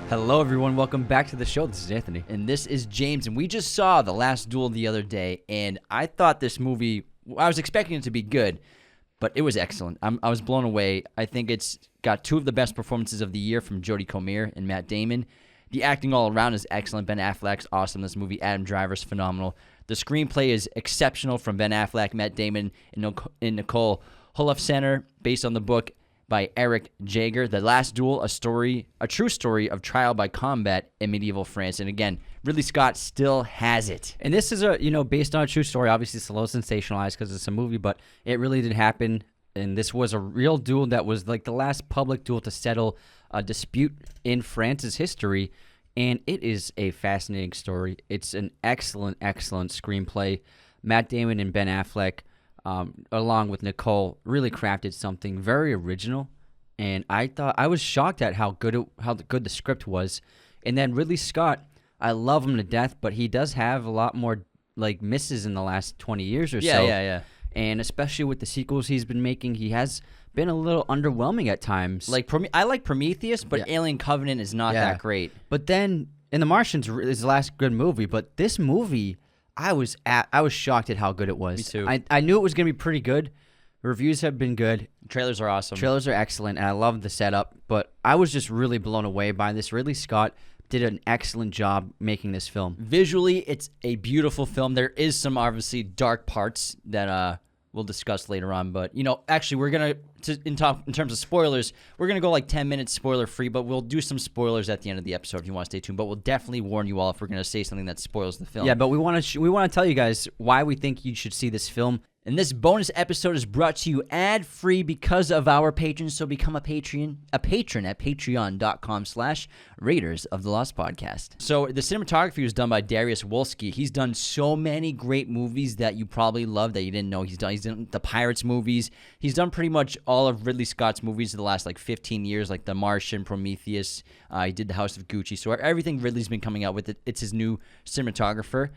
Hello, everyone. Welcome back to the show. This is Anthony. And this is James. And we just saw The Last Duel the other day. And I thought this movie, I was expecting it to be good, but it was excellent. I was blown away. I think it's got two of the best performances of the year from Jodie Comer and Matt Damon. The acting all around is excellent. Ben Affleck's awesome in this movie. Adam Driver's phenomenal. The screenplay is exceptional from Ben Affleck, Matt Damon, and Nicole Holofcener, based on the book by Eric Jaeger. The Last Duel, a true story of trial by combat in medieval France. And again, Ridley Scott still has it. And this is based on a true story. Obviously, it's a little sensationalized because it's a movie, but it really did happen. And this was a real duel that was like the last public duel to settle a dispute in France's history. And it is a fascinating story. It's an excellent, excellent screenplay. Matt Damon and Ben Affleck, along with Nicole, really crafted something very original, and I was shocked at how good the script was. And then Ridley Scott, I love him to death, but he does have a lot more like misses in the last 20 years or so. Yeah. And especially with the sequels he's been making, he has been a little underwhelming at times. Like I like Prometheus, but Alien Covenant is not that great. But then in The Martian's his last good movie, but this movie, I was shocked at how good it was. Me too. I knew it was going to be pretty good. Reviews have been good. Trailers are awesome. Trailers are excellent, and I love the setup. But I was just really blown away by this. Ridley Scott did an excellent job making this film. Visually, it's a beautiful film. There is some obviously dark parts that we'll discuss later on. But, actually, we're going in terms of spoilers, we're going to go like 10 minutes spoiler-free, but we'll do some spoilers at the end of the episode if you want to stay tuned. But we'll definitely warn you all if we're going to say something that spoils the film. Yeah, but we want to tell you guys why we think you should see this film. And this bonus episode is brought to you ad-free because of our patrons. So become a patron at patreon.com/Raiders of the Lost Podcast. So the cinematography was done by Darius Wolski. He's done so many great movies that you probably love that you didn't know he's done. He's done the Pirates movies. He's done pretty much all of Ridley Scott's movies in the last 15 years, like The Martian, Prometheus. He did The House of Gucci. So everything Ridley's been coming out with, it's his new cinematographer.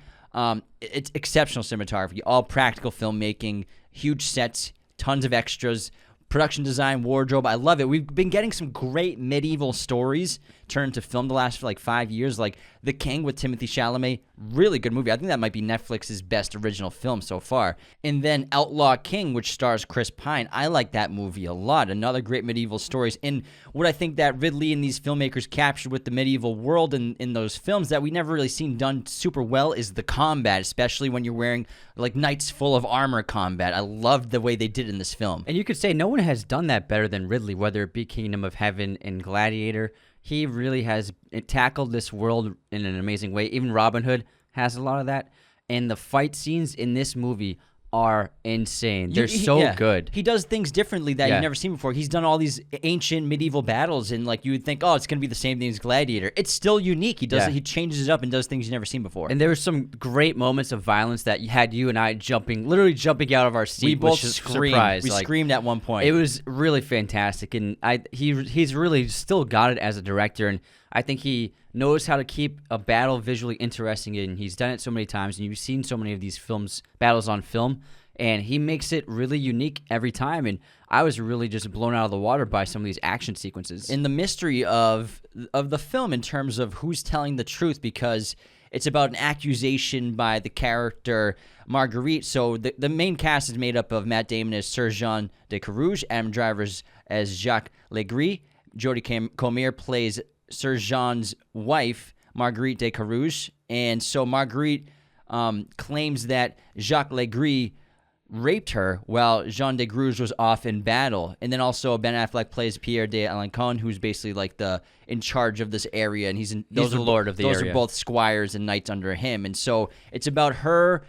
It's exceptional cinematography, all practical filmmaking, huge sets, tons of extras, production design, wardrobe. I love it. We've been getting some great medieval stories turned to film the last 5 years, like The King with Timothée Chalamet. Really good movie. I think that might be Netflix's best original film so far. And then Outlaw King, which stars Chris Pine. I like that movie a lot. Another great medieval stories. And what I think that Ridley and these filmmakers captured with the medieval world in those films that we never really seen done super well is the combat, especially when you're wearing knights full of armor combat. I loved the way they did it in this film. And you could say no one has done that better than Ridley, whether it be Kingdom of Heaven and Gladiator. He really has tackled this world in an amazing way. Even Robin Hood has a lot of that. And the fight scenes in this movie are insane. They're so good. He does things differently that you've never seen before. He's done all these ancient medieval battles, and you would think, it's going to be the same thing as Gladiator. It's still unique. He does it. He changes it up and does things you've never seen before. And there were some great moments of violence that had you and I literally jumping out of our seat. We both screamed. We screamed at one point. It was really fantastic, and he's really still got it as a director, and I think he knows how to keep a battle visually interesting, and he's done it so many times, and you've seen so many of these battles on film, and he makes it really unique every time, and I was really just blown out of the water by some of these action sequences. And the mystery of the film in terms of who's telling the truth, because it's about an accusation by the character Marguerite. So the main cast is made up of Matt Damon as Sir Jean de Carouge, Adam Driver as Jacques Legris, Jodie Comer plays Sir Jean's wife, Marguerite de Carouge, and so Marguerite claims that Jacques Legris raped her while Jean de Carouge was off in battle. And then also Ben Affleck plays Pierre de Alençon, who's basically in charge of this area, and he's the lord of the area. Those are both squires and knights under him, and so it's about her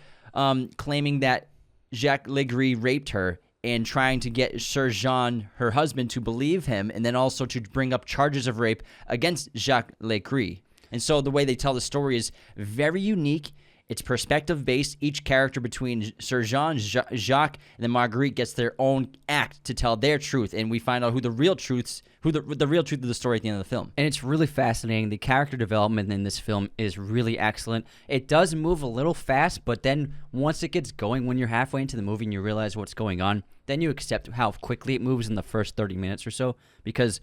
claiming that Jacques Legris raped her, and trying to get Sir Jean, her husband, to believe him, and then also to bring up charges of rape against Jacques Legris. And so the way they tell the story is very unique. It's perspective-based. Each character between Sir Jean, Jacques, and then Marguerite gets their own act to tell their truth, and we find out who the real truth of the story at the end of the film. And it's really fascinating. The character development in this film is really excellent. It does move a little fast, but then once it gets going, when you're halfway into the movie and you realize what's going on, then you accept how quickly it moves in the first 30 minutes or so, because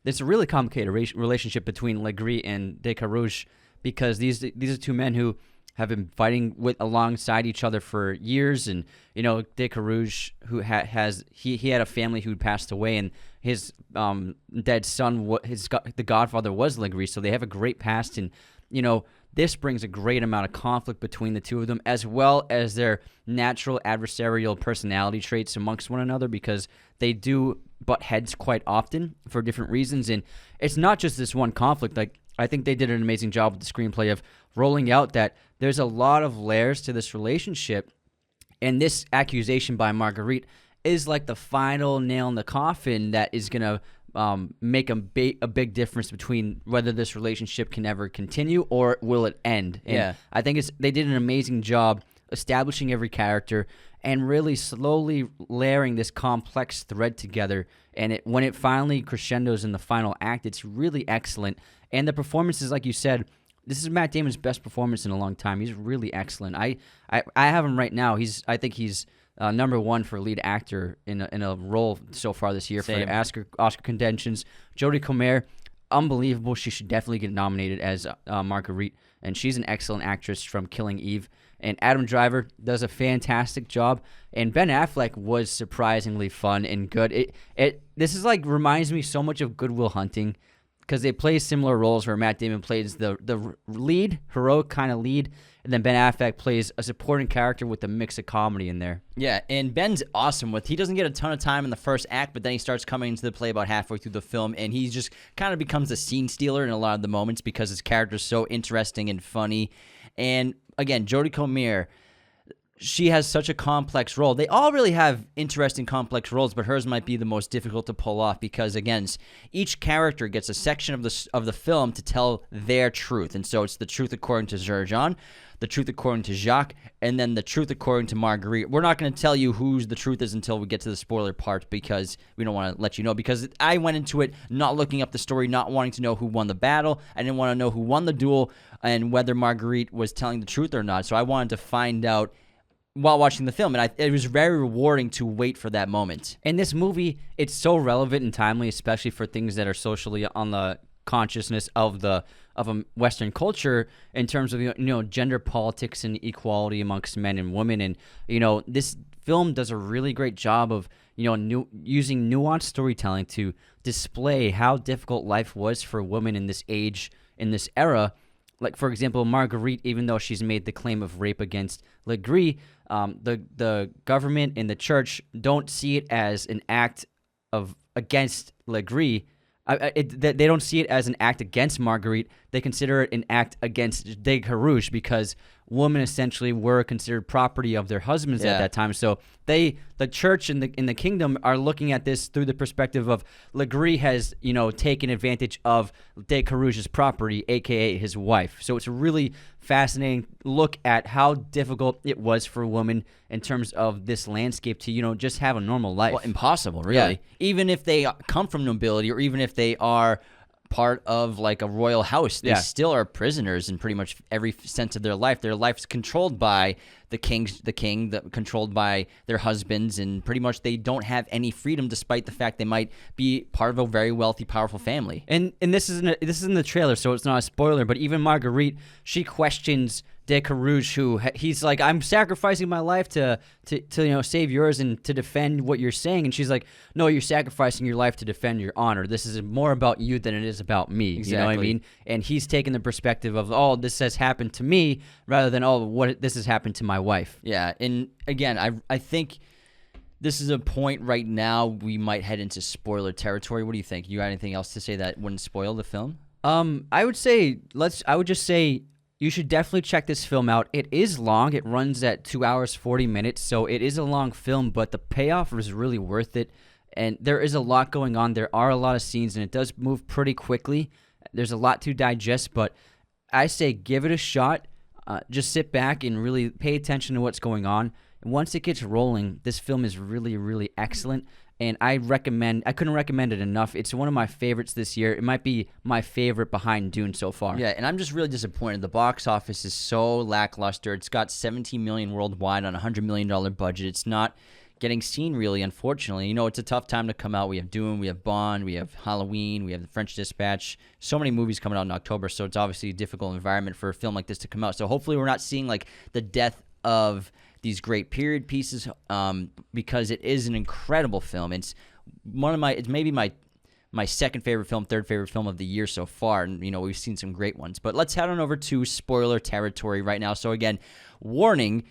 There's a really complicated relationship between Legree and De Carouge because these are two men who have been fighting alongside each other for years. And De Carouge, who he had a family who passed away, and his dead son, the godfather was Legree, so they have a great past. And this brings a great amount of conflict between the two of them, as well as their natural adversarial personality traits amongst one another, because they do butt heads quite often for different reasons. And it's not just this one conflict. Like, I think they did an amazing job with the screenplay of rolling out that there's a lot of layers to this relationship, and this accusation by Marguerite is like the final nail in the coffin that is going to make a big difference between whether this relationship can ever continue or will it end. And I think they did an amazing job establishing every character and really slowly layering this complex thread together. And when it finally crescendos in the final act, it's really excellent. And the performances, like you said, this is Matt Damon's best performance in a long time. He's really excellent. I have him right now. I think he's number one for lead actor in a role so far this year. Same. For Oscar contentions. Jodie Comer, unbelievable. She should definitely get nominated as Marguerite, and she's an excellent actress from Killing Eve. And Adam Driver does a fantastic job, and Ben Affleck was surprisingly fun and good. This is like reminds me so much of Good Will Hunting, because they play similar roles where Matt Damon plays the lead, heroic kind of lead, and then Ben Affleck plays a supporting character with a mix of comedy in there. Yeah, and Ben's awesome he doesn't get a ton of time in the first act, but then he starts coming into the play about halfway through the film, and he just kind of becomes a scene stealer in a lot of the moments because his character's so interesting and funny. And again, Jodie Comer, she has such a complex role. They all really have interesting, complex roles, but hers might be the most difficult to pull off because, again, each character gets a section of the film to tell their truth. And so it's the truth according to Jean, the truth according to Jacques, and then the truth according to Marguerite. We're not going to tell you whose the truth is until we get to the spoiler part because we don't want to let you know, because I went into it not looking up the story, not wanting to know who won the battle. I didn't want to know who won the duel and whether Marguerite was telling the truth or not. So I wanted to find out while watching the film, and it was very rewarding to wait for that moment. In this movie, it's so relevant and timely, especially for things that are socially on the consciousness of a Western culture in terms of gender politics and equality amongst men and women. And this film does a really great job of using nuanced storytelling to display how difficult life was for women in this age, in this era. Like, for example, Marguerite, even though she's made the claim of rape against Legree, the government and the church don't see it as an act against Legree. They don't see it as an act against Marguerite. They consider it an act against De Carouge because women essentially were considered property of their husbands at that time. So the church in the kingdom are looking at this through the perspective of Legree has taken advantage of De Carouge's property, aka his wife. So it's a really fascinating look at how difficult it was for women in terms of this landscape to just have a normal life. Well, impossible, really. Yeah. Even if they come from nobility, or even if they are part of like a royal house, they still are prisoners in pretty much every sense of their life. Their life's controlled by the king, controlled by their husbands, and pretty much they don't have any freedom, despite the fact they might be part of a very wealthy, powerful family. And this is in the trailer, so it's not a spoiler. But even Marguerite, she questions De Carouge, who he's like, I'm sacrificing my life to save yours and to defend what you're saying. And she's like, no, you're sacrificing your life to defend your honor. This is more about you than it is about me. Exactly. You know what I mean? And he's taking the perspective of, oh, this has happened to me, rather than, oh, this has happened to my wife. Yeah, and again, I think this is a point right now we might head into spoiler territory. What do you think? You got anything else to say that wouldn't spoil the film? I would just say you should definitely check this film out. It is long. It runs at 2 hours, 40 minutes, so it is a long film, but the payoff is really worth it. And there is a lot going on. There are a lot of scenes, and it does move pretty quickly. There's a lot to digest, but I say give it a shot. Just sit back and really pay attention to what's going on. And once it gets rolling, this film is really, really excellent. And I couldn't recommend it enough. It's one of my favorites this year. It might be my favorite behind Dune so far. Yeah, and I'm just really disappointed. The box office is so lackluster. It's got $17 million worldwide on a $100 million budget. It's not getting seen, really, unfortunately. You know, it's a tough time to come out. We have Dune, we have Bond, we have Halloween, we have The French Dispatch. So many movies coming out in October, so it's obviously a difficult environment for a film like this to come out. So hopefully we're not seeing, like, the death of these great period pieces, because it is an incredible film. It's maybe my second favorite film, third favorite film of the year so far. And, you know, we've seen some great ones. But let's head on over to spoiler territory right now. So, again, warning,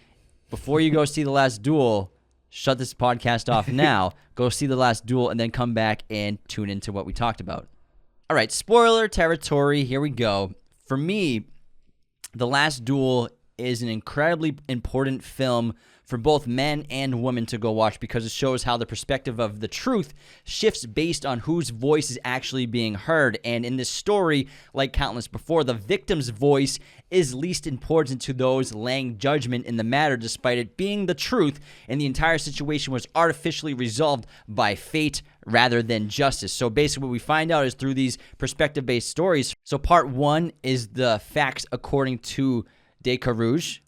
before you go see The Last Duel, shut this podcast off now. Go see The Last Duel and then come back and tune into what we talked about. All right, spoiler territory. Here we go. For me, The Last Duel is an incredibly important film for both men and women to go watch, because it shows how the perspective of the truth shifts based on whose voice is actually being heard. And in this story, like countless before, the victim's voice is least important to those laying judgment in the matter, despite it being the truth, and the entire situation was artificially resolved by fate rather than justice. So basically what we find out is through these perspective-based stories. So part one is the facts according to Descartes.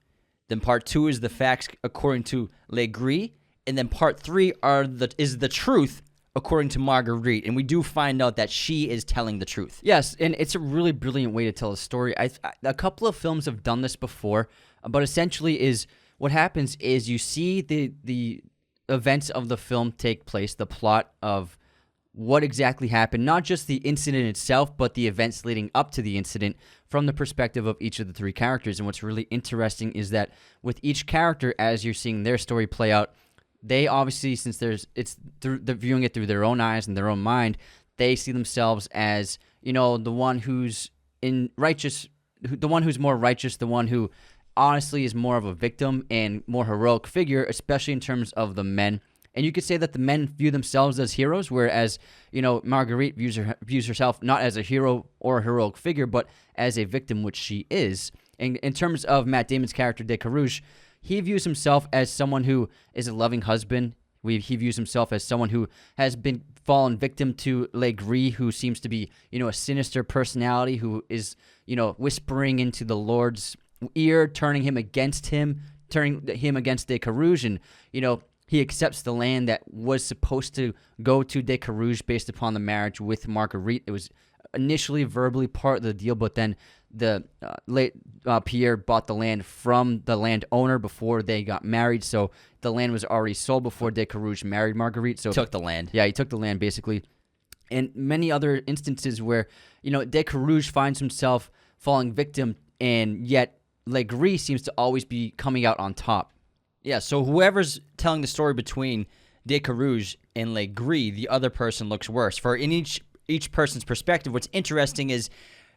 Then part two is the facts according to Legris. And then part three is the truth according to Marguerite. And we do find out that she is telling the truth. Yes, and it's a really brilliant way to tell a story. A couple of films have done this before, but essentially is what happens is you see the events of the film take place, the plot of what exactly happened, not just the incident itself, but the events leading up to the incident from the perspective of each of the three characters. And what's really interesting is that with each character, as you're seeing their story play out, they obviously, since they're viewing it through their own eyes and their own mind, they see themselves as, you know, the one who's the one who's more righteous, the one who honestly is more of a victim and more heroic figure, especially in terms of the men. And you could say that the men view themselves as heroes, whereas, you know, Marguerite views herself not as a hero or a heroic figure, but as a victim, which she is. And in terms of Matt Damon's character, Descartes, he views himself as someone who is a loving husband. He views himself as someone who has been fallen victim to Legris, who seems to be, you know, a sinister personality who is, you know, whispering into the Lord's ear, turning him against Descartes, and, you know, he accepts the land that was supposed to go to Descartes based upon the marriage with Marguerite. It was initially verbally part of the deal, but then Pierre bought the land from the landowner before they got married, so the land was already sold before Descartes married Marguerite. So took the land. Yeah, he took the land basically. And many other instances where, you know, Descartes finds himself falling victim, and yet Legris seems to always be coming out on top. Yeah, so whoever's telling the story between Descartes and Legris, the other person looks worse. For in each person's perspective, what's interesting is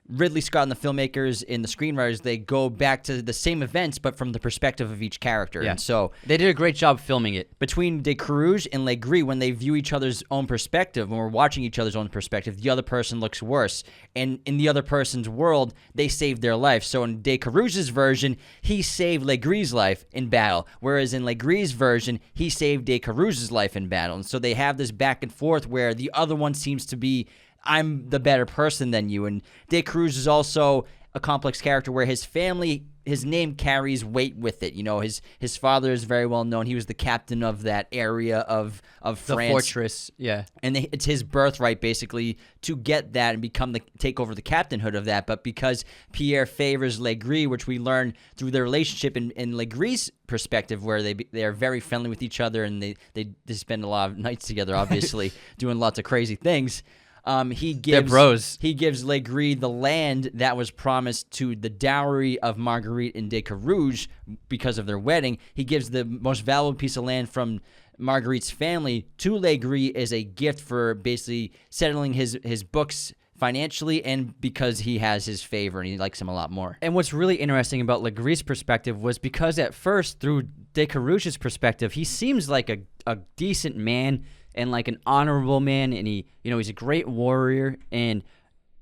Ridley Scott and the filmmakers and the screenwriters, they go back to the same events, but from the perspective of each character. Yeah. And so they did a great job filming it. Between Descartes and Legris, when they view each other's own perspective, when we're watching each other's own perspective, the other person looks worse. And in the other person's world, they saved their life. So in Descartes' version, he saved Legris' life in battle, whereas in Legris' version, he saved Descartes' life in battle. And so they have this back and forth where the other one seems to be, I'm the better person than you. And Descartes is also a complex character where his family, his name carries weight with it. You know, his father is very well known. He was the captain of that area of France. The fortress, yeah. And it's his birthright, basically, to get that and take over the captainhood of that. But because Pierre favors Legris, which we learn through their relationship in Legris' perspective, where they are very friendly with each other, and they spend a lot of nights together, obviously, doing lots of crazy things. They're bros. He gives Legris the land that was promised to the dowry of Marguerite and Descartes because of their wedding. He gives the most valuable piece of land from Marguerite's family to Legris as a gift for basically settling his books financially, and because he has his favor and he likes him a lot more. And what's really interesting about Legris' perspective was because at first, through Descartes' perspective, he seems like a decent man and like an honorable man, and he's a great warrior, and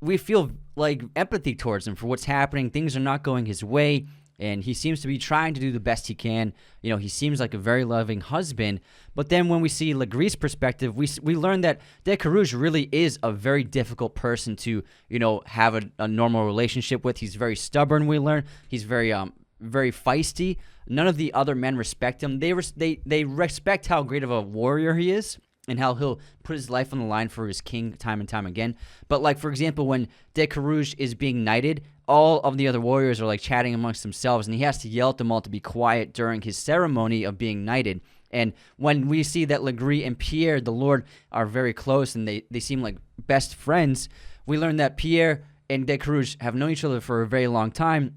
we feel like empathy towards him for what's happening. Things are not going his way, and he seems to be trying to do the best he can. You know, he seems like a very loving husband. But then when we see Legris' perspective, we learn that Descartes really is a very difficult person to, you know, have a normal relationship with. He's very stubborn, we learn. He's very feisty. none of the other men respect him. They respect how great of a warrior he is and how he'll put his life on the line for his king time and time again. But, like, for example, when De Carouge is being knighted, all of the other warriors are, like, chatting amongst themselves, and he has to yell at them all to be quiet during his ceremony of being knighted. And when we see that Legree and Pierre, the Lord, are very close and they seem like best friends, we learn that Pierre and De Carouge have known each other for a very long time.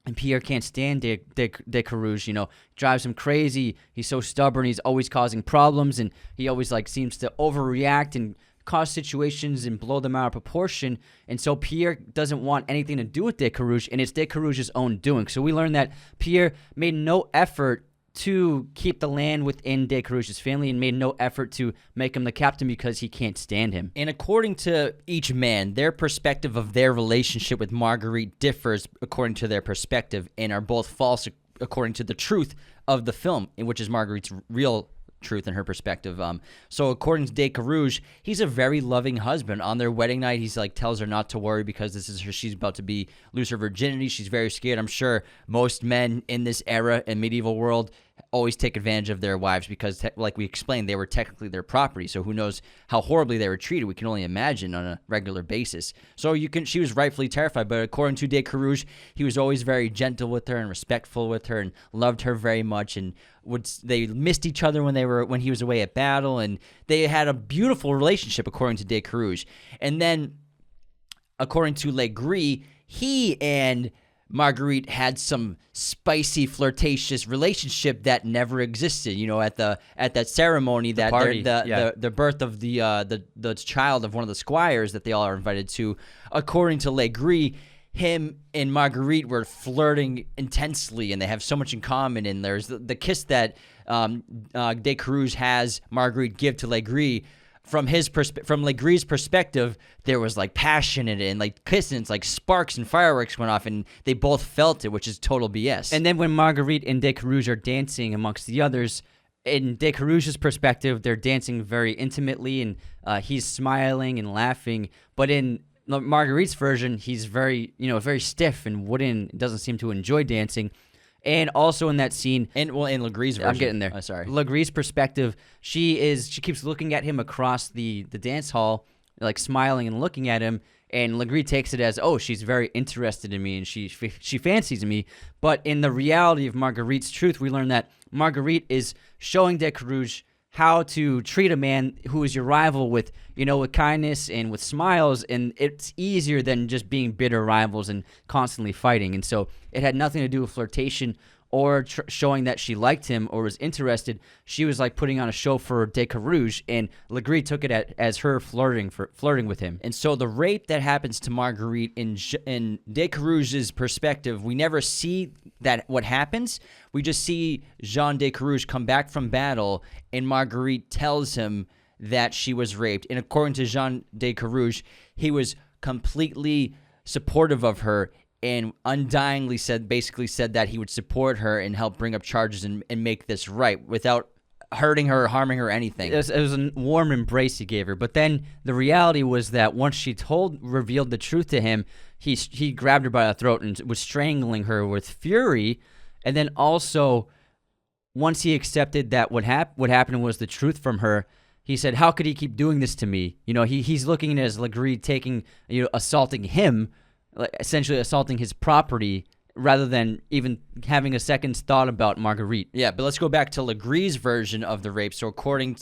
And Pierre can't stand De Carouge, you know, drives him crazy. He's so stubborn. He's always causing problems, and he always, like, seems to overreact and cause situations and blow them out of proportion. And so Pierre doesn't want anything to do with De Carouge, and it's De Carouge's own doing. So we learn that Pierre made no effort to keep the land within De Carouge's family and made no effort to make him the captain because he can't stand him. And according to each man, their perspective of their relationship with Marguerite differs according to their perspective and are both false according to the truth of the film, which is Marguerite's real truth in her perspective. So according to De Carouge, he's a very loving husband. On their wedding night, he's like tells her not to worry because this is her. She's about to lose her virginity. She's very scared. I'm sure most men in this era in medieval world always take advantage of their wives because, like we explained, they were technically their property. So who knows how horribly they were treated? We can only imagine on a regular basis. So she was rightfully terrified. But according to De Carouge, he was always very gentle with her and respectful with her and loved her very much. And they missed each other when he was away at battle, and they had a beautiful relationship according to De Carouge. And then according to Legree, he and Marguerite had some spicy, flirtatious relationship that never existed. You know, at that ceremony, the birth of the child of one of the squires that they all are invited to. According to Legree, him and Marguerite were flirting intensely, and they have so much in common. And there's the kiss that De Carouge has Marguerite give to Legree. From Legree's perspective, there was like passion in it and like kissing, it's like sparks and fireworks went off, and they both felt it, which is total BS. And then when Marguerite and De Carouge are dancing amongst the others, in De Carouge's perspective, they're dancing very intimately, and he's smiling and laughing. But in Marguerite's version, he's very stiff and doesn't seem to enjoy dancing. And also in that scene, in Legree's version, I'm getting there. Oh, sorry. Legree's perspective, she keeps looking at him across the dance hall, like smiling and looking at him. And Legree takes it as, oh, she's very interested in me and she fancies me. But in the reality of Marguerite's truth, we learn that Marguerite is showing De Carouge how to treat a man who is your rival with kindness and with smiles, and it's easier than just being bitter rivals and constantly fighting. And so it had nothing to do with flirtation or showing that she liked him or was interested. She was like putting on a show for De Carouge, and Legree took it as her flirting with him. And so the rape that happens to Marguerite in De Carouge's perspective, we never see what happens. We just see Jean de Carouge come back from battle, and Marguerite tells him that she was raped. And according to Jean de Carouge, he was completely supportive of her and undyingly basically said that he would support her and help bring up charges and make this right without hurting her or harming her or anything. It was a warm embrace he gave her. But then the reality was that once she revealed the truth to him, he grabbed her by the throat and was strangling her with fury. And then also, once he accepted that what happened was the truth from her, he said, how could he keep doing this to me? He's looking at it as Legree assaulting him, essentially assaulting his property, rather than even having a second's thought about Marguerite. Yeah, but let's go back to Legree's version of the rape. So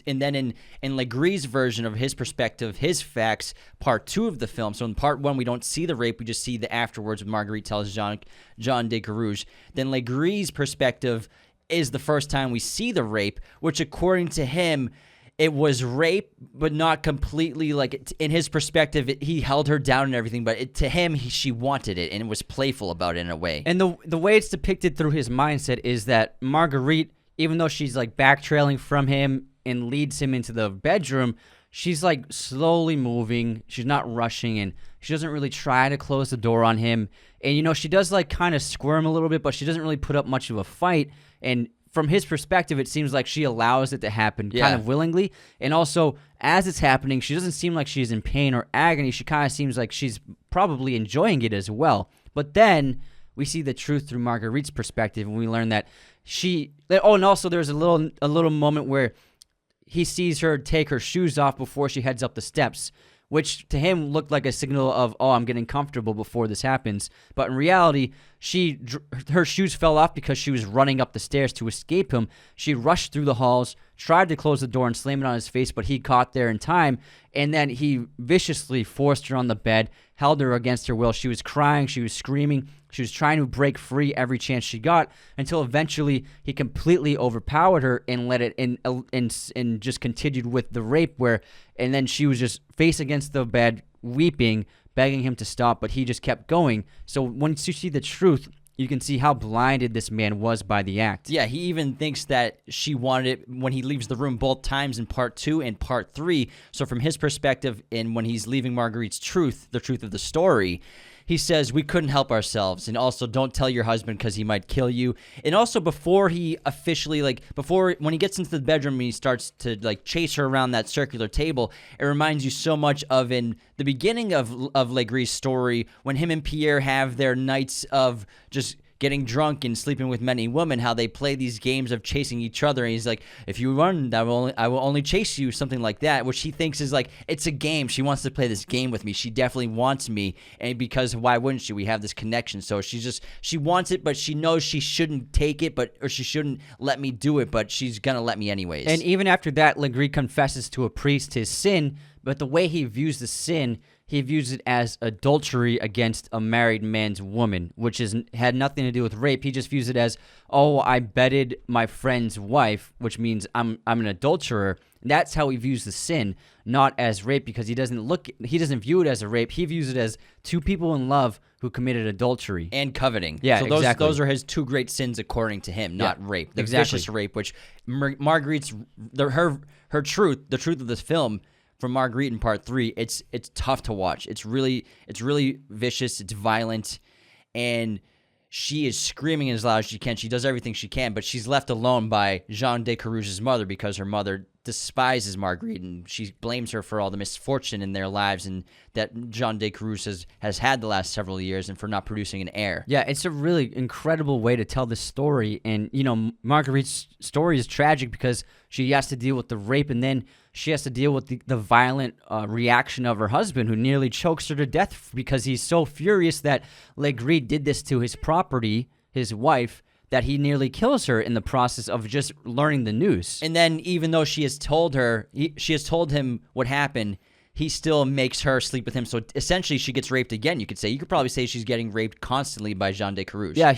in Legree's version of his perspective, his facts, part 2 of the film. So in part 1, we don't see the rape, we just see the afterwards when Marguerite tells Jean de Carouge. Then Legree's perspective is the first time we see the rape, which according to him, it was rape, but not completely, like, in his perspective, he held her down and everything, but to him, she wanted it, and it was playful about it in a way. And the way it's depicted through his mindset is that Marguerite, even though she's, like, backtrailing from him and leads him into the bedroom, she's, like, slowly moving. She's not rushing, and she doesn't really try to close the door on him. And, she does, like, kind of squirm a little bit, but she doesn't really put up much of a fight. And from his perspective, it seems like she allows it to happen kind of willingly. And also, as it's happening, she doesn't seem like she's in pain or agony. She kind of seems like she's probably enjoying it as well. But then we see the truth through Marguerite's perspective, and we learn that and also there's a little moment where he sees her take her shoes off before she heads up the steps, which to him looked like a signal of, oh, I'm getting comfortable before this happens. But in reality, her shoes fell off because she was running up the stairs to escape him. She rushed through the halls, tried to close the door and slam it on his face, but he caught there in time, and then he viciously forced her on the bed, held her against her will. She was crying, she was screaming, she was trying to break free every chance she got, until eventually he completely overpowered her and let it and just continued with the rape, and then she was just face against the bed, weeping, begging him to stop, but he just kept going. So once you see the truth, you can see how blinded this man was by the act. Yeah, he even thinks that she wanted it when he leaves the room both times in part 2 and part 3. So from his perspective, and when he's leaving Marguerite's truth, the truth of the story, he says, we couldn't help ourselves. And also, don't tell your husband because he might kill you. And also, before he officially, when he gets into the bedroom and he starts to, chase her around that circular table, it reminds you so much of in the beginning of Legree's story, when him and Pierre have their nights of just getting drunk and sleeping with many women, how they play these games of chasing each other. And he's like, if you run, I will only chase you, something like that, which he thinks is it's a game. She wants to play this game with me. She definitely wants me. And because why wouldn't she? We have this connection. So she wants it, but she knows she shouldn't take it, or she shouldn't let me do it, but she's going to let me anyways. And even after that, Legree confesses to a priest his sin, but the way he views the sin, he views it as adultery against a married man's woman, which had nothing to do with rape. He just views it as, oh, I bedded my friend's wife, which means I'm an adulterer. That's how he views the sin, not as rape, because he doesn't view it as a rape. He views it as two people in love who committed adultery and coveting. Yeah, so exactly. Those are his two great sins according to him, not rape. The exactly. Vicious rape, which Marguerite's her truth, the truth of this film. From Marguerite in part 3, it's tough to watch. It's really vicious. It's violent, and she is screaming as loud as she can. She does everything she can, but she's left alone by Jean de Carouge's mother because her mother despises Marguerite, and she blames her for all the misfortune in their lives and that Jean de Carouge has had the last several years, and for not producing an heir. Yeah, it's a really incredible way to tell this story, and Marguerite's story is tragic because she has to deal with the rape, and then she has to deal with the violent reaction of her husband, who nearly chokes her to death because he's so furious that Legree did this to his property, his wife, that he nearly kills her in the process of just learning the news. And then, even though she has told him what happened, he still makes her sleep with him. So essentially, she gets raped again. You could probably say she's getting raped constantly by Jean de Carouge. Yeah,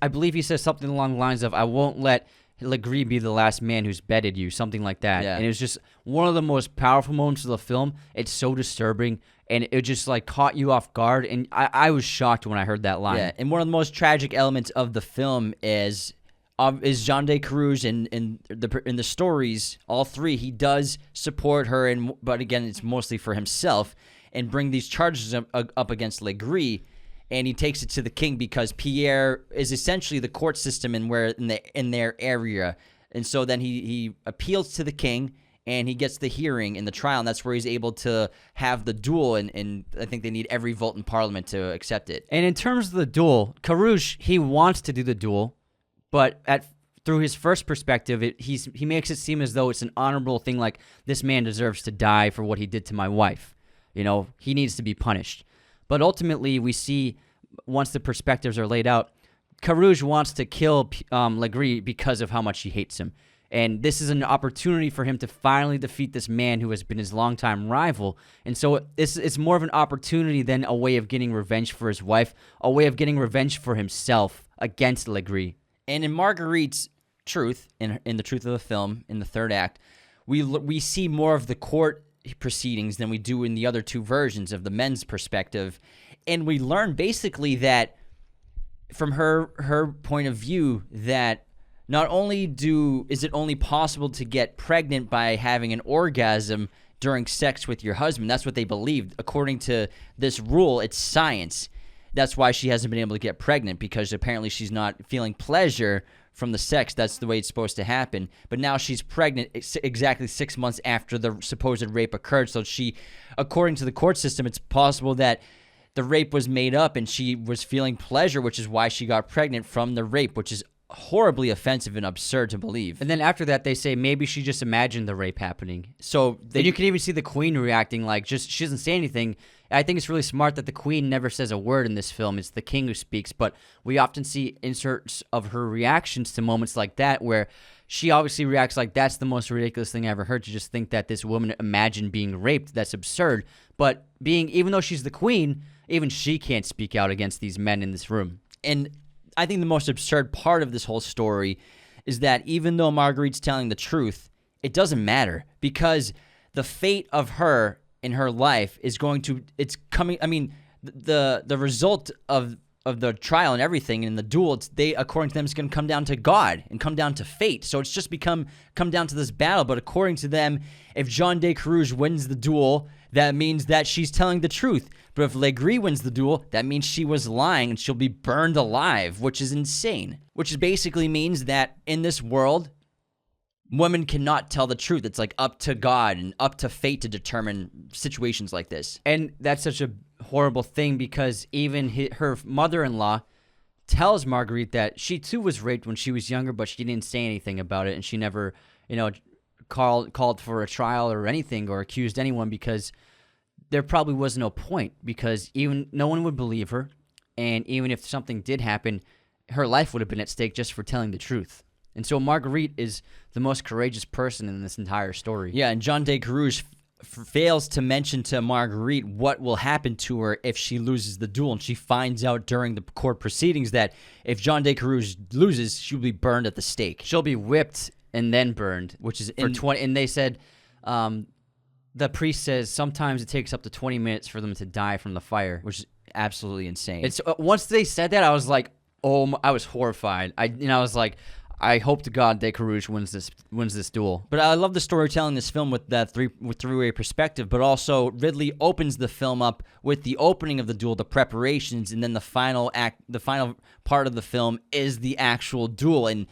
I believe he says something along the lines of, "I won't let Legree be the last man who's bedded you," something like that. Yeah. And it was just one of the most powerful moments of the film. It's so disturbing, and it just caught you off guard, and I was shocked when I heard that line. Yeah, and one of the most tragic elements of the film is Jean de Carouge in the stories, all three. He does support her, but again, it's mostly for himself, and bring these charges up against Legree. And he takes it to the king because Pierre is essentially the court system in their area. And so then he appeals to the king, and he gets the hearing in the trial, and that's where he's able to have the duel, and I think they need every vote in Parliament to accept it. And in terms of the duel, Carouge, he wants to do the duel, but through his first perspective, he makes it seem as though it's an honorable thing, like this man deserves to die for what he did to my wife. He needs to be punished. But ultimately, we see, once the perspectives are laid out, Carouge wants to kill Legree because of how much he hates him. And this is an opportunity for him to finally defeat this man who has been his longtime rival. And so it's more of an opportunity than a way of getting revenge for his wife, a way of getting revenge for himself against Legree. And in Marguerite's truth, in the truth of the film, in the third act, we see more of the court proceedings than we do in the other two versions of the men's perspective, and we learn basically that from her point of view that not only is it only possible to get pregnant by having an orgasm during sex with your husband. That's what they believed. According to this rule, it's science. That's why she hasn't been able to get pregnant, because apparently she's not feeling pleasure from the sex. That's the way it's supposed to happen. But now she's pregnant exactly 6 months after the supposed rape occurred. So according to the court system, it's possible that the rape was made up and she was feeling pleasure, which is why she got pregnant from the rape, which is horribly offensive and absurd to believe. And then after that, they say maybe she just imagined the rape happening. So And you can even see the queen reacting like she doesn't say anything. I think it's really smart that the queen never says a word in this film. It's the king who speaks, but we often see inserts of her reactions to moments like that where she obviously reacts like that's the most ridiculous thing I ever heard, to just think that this woman imagined being raped. That's absurd. But even though she's the queen, even she can't speak out against these men in this room. And I think the most absurd part of this whole story is that even though Marguerite's telling the truth, it doesn't matter, because the fate of her in her life is going to, it's coming, I mean, the result of the trial and everything in the duel, according to them, it's going to come down to God and come down to fate. So it's just come down to this battle. But according to them, if Jean de Carouge wins the duel, that means that she's telling the truth. But if Legris wins the duel, that means she was lying and she'll be burned alive, which is insane. Which basically means that in this world, women cannot tell the truth. It's like up to God and up to fate to determine situations like this. And that's such a horrible thing, because even her mother-in-law tells Marguerite that she too was raped when she was younger, but she didn't say anything about it, and she never, called for a trial or anything or accused anyone, because there probably was no point, because even no one would believe her, and even if something did happen, her life would have been at stake just for telling the truth. And so Marguerite is the most courageous person in this entire story. Yeah, and Jean de Carouge fails to mention to Marguerite what will happen to her if she loses the duel, and she finds out during the court proceedings that if Jean de Carouge loses, she'll be burned at the stake. She'll be whipped and then burned, Which is for 20. And they said, the priest says sometimes it takes up to 20 minutes for them to die from the fire, which is absolutely insane. It's once they said that, I was like, I was horrified. I was like, I hope to God de Carouge wins this duel. But I love the storytelling in this film with that three-way perspective, but also Ridley opens the film up with the opening of the duel, the preparations, and then the final part of the film is the actual duel. And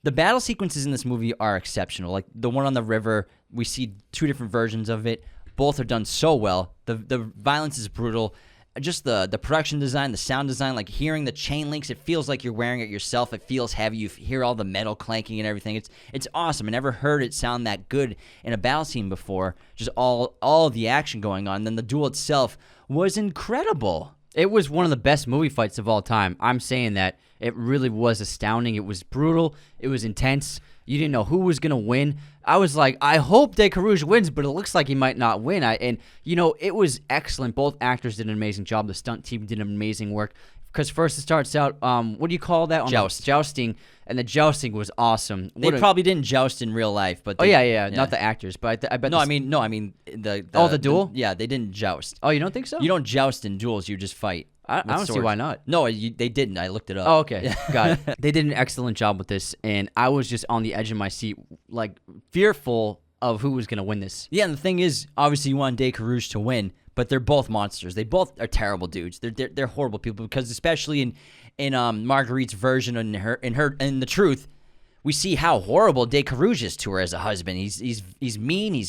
the battle sequences in this movie are exceptional. Like the one on the river, we see two different versions of it. Both are done so well. The violence is brutal. Just the production design, the sound design, like hearing the chain links, it feels like you're wearing it yourself. It feels heavy. You hear all the metal clanking and everything. It's awesome. I never heard it sound that good in a battle scene before. Just all of the action going on. And then the duel itself was incredible. It was one of the best movie fights of all time. I'm saying that. It really was astounding. It was brutal. It was intense. You didn't know who was going to win. I was like, I hope de Carouge wins, but it looks like he might not win. It was excellent. Both actors did an amazing job. The stunt team did amazing work. Because first it starts out, what do you call that? Jousting. And the jousting was awesome. They probably didn't joust in real life, but yeah, not the actors, but I bet. I mean the duel. Yeah, they didn't joust. Oh, you don't think so? You don't joust in duels. You just fight. I don't see why not. No, they didn't. I looked it up. Oh, okay. Got it. They did an excellent job with this, and I was just on the edge of my seat, like fearful of who was going to win this. Yeah, and the thing is, obviously you want de Carouge to win, but they're both monsters. They both are terrible dudes. They're horrible people, because especially in Marguerite's version and in the truth, we see how horrible de Carouge is to her as a husband. He's mean.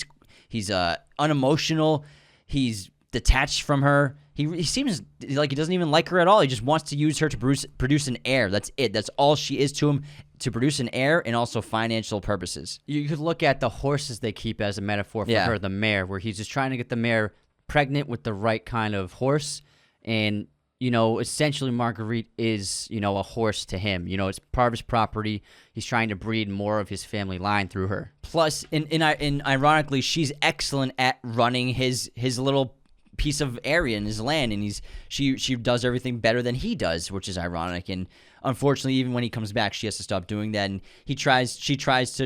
He's unemotional. He's detached from her. He seems like he doesn't even like her at all. He just wants to use her to produce an heir. That's it. That's all she is to him, to produce an heir and also financial purposes. You could look at the horses they keep as a metaphor for her, the mare, where he's just trying to get the mare pregnant with the right kind of horse. And, essentially Marguerite is, a horse to him. It's part of his property. He's trying to breed more of his family line through her. Plus, and ironically, she's excellent at running his little piece of area in his land, and she does everything better than he does, which is ironic. And unfortunately, even when he comes back, she has to stop doing that, and she tries to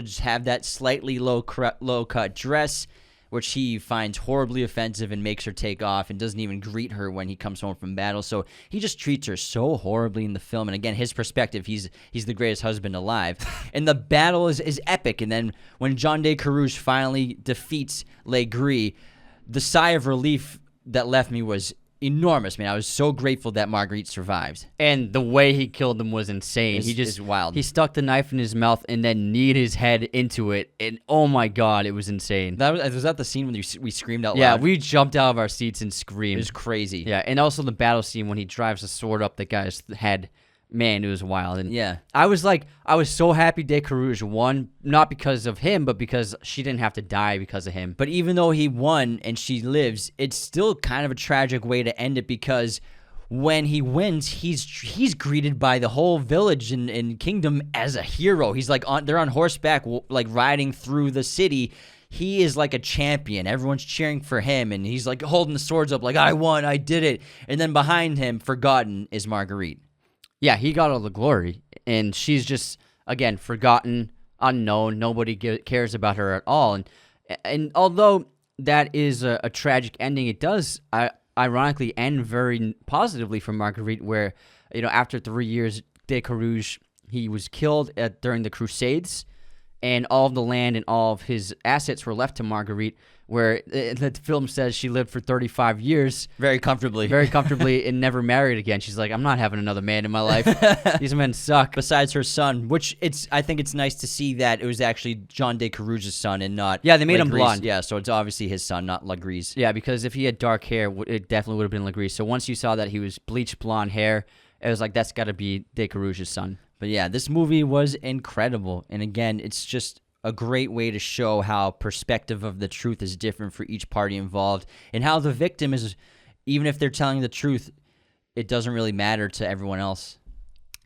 just have that slightly low cut dress, which he finds horribly offensive and makes her take off, and doesn't even greet her when he comes home from battle. So he just treats her so horribly in the film. And again, his perspective, he's the greatest husband alive. And the battle is epic. And then when Jean de Carouge finally defeats Legris, the sigh of relief that left me was enormous, man. I was so grateful that Marguerite survived. And the way he killed him was insane. It's wild. He stuck the knife in his mouth and then kneed his head into it, and oh my God, it was insane. Was that the scene when we screamed out loud? Yeah, we jumped out of our seats and screamed. It was crazy. Yeah, and also the battle scene when he drives the sword up the guy's head. man, it was wild. And Yeah. I was so happy De Carouge won, not because of him, but because she didn't have to die because of him. But even though he won and she lives, it's still kind of a tragic way to end it, because when he wins, he's greeted by the whole village and kingdom as a hero. He's like they're on horseback, like riding through the city. He is like a champion. Everyone's cheering for him, and he's like holding the swords up like, I won, I did it. And then behind him, forgotten, is Marguerite. Yeah, he got all the glory, and she's just, again, forgotten, unknown. Nobody cares about her at all. And although that is a tragic ending, it does ironically end very positively for Marguerite, where, after 3 years, De Carouge, he was killed during the Crusades, and all of the land and all of his assets were left to Marguerite, where the film says she lived for 35 years. Very comfortably. And never married again. She's like, I'm not having another man in my life. These men suck. Besides her son, which I think it's nice to see that it was actually John De Carouge's son and not... Yeah, they made him blonde. Yeah, so it's obviously his son, not Legris. Yeah, because if he had dark hair, it definitely would have been Legris. So once you saw that he was bleached blonde hair, it was like, that's got to be De Carouge's son. But yeah, this movie was incredible. And again, it's just a great way to show how perspective of the truth is different for each party involved, and how the victim is, even if they're telling the truth, it doesn't really matter to everyone else.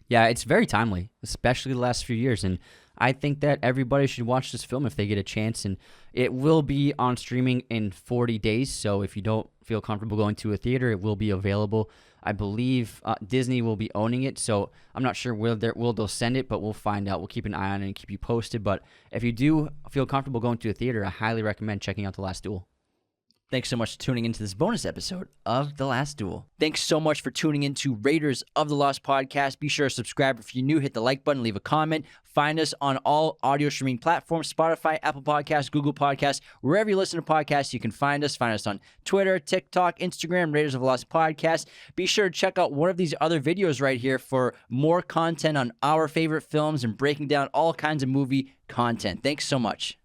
Yeah, it's very timely, especially the last few years. And I think that everybody should watch this film if they get a chance. And it will be on streaming in 40 days. So if you don't feel comfortable going to a theater, it will be available. I believe Disney will be owning it, so I'm not sure where they'll send it, but we'll find out. We'll keep an eye on it and keep you posted. But if you do feel comfortable going to a theater, I highly recommend checking out The Last Duel. Thanks so much for tuning into this bonus episode of The Last Duel. Thanks so much for tuning into Raiders of the Lost podcast. Be sure to subscribe if you're new. Hit the like button, leave a comment. Find us on all audio streaming platforms, Spotify, Apple Podcasts, Google Podcasts, wherever you listen to podcasts, you can find us. Find us on Twitter, TikTok, Instagram, Raiders of the Lost podcast. Be sure to check out one of these other videos right here for more content on our favorite films and breaking down all kinds of movie content. Thanks so much.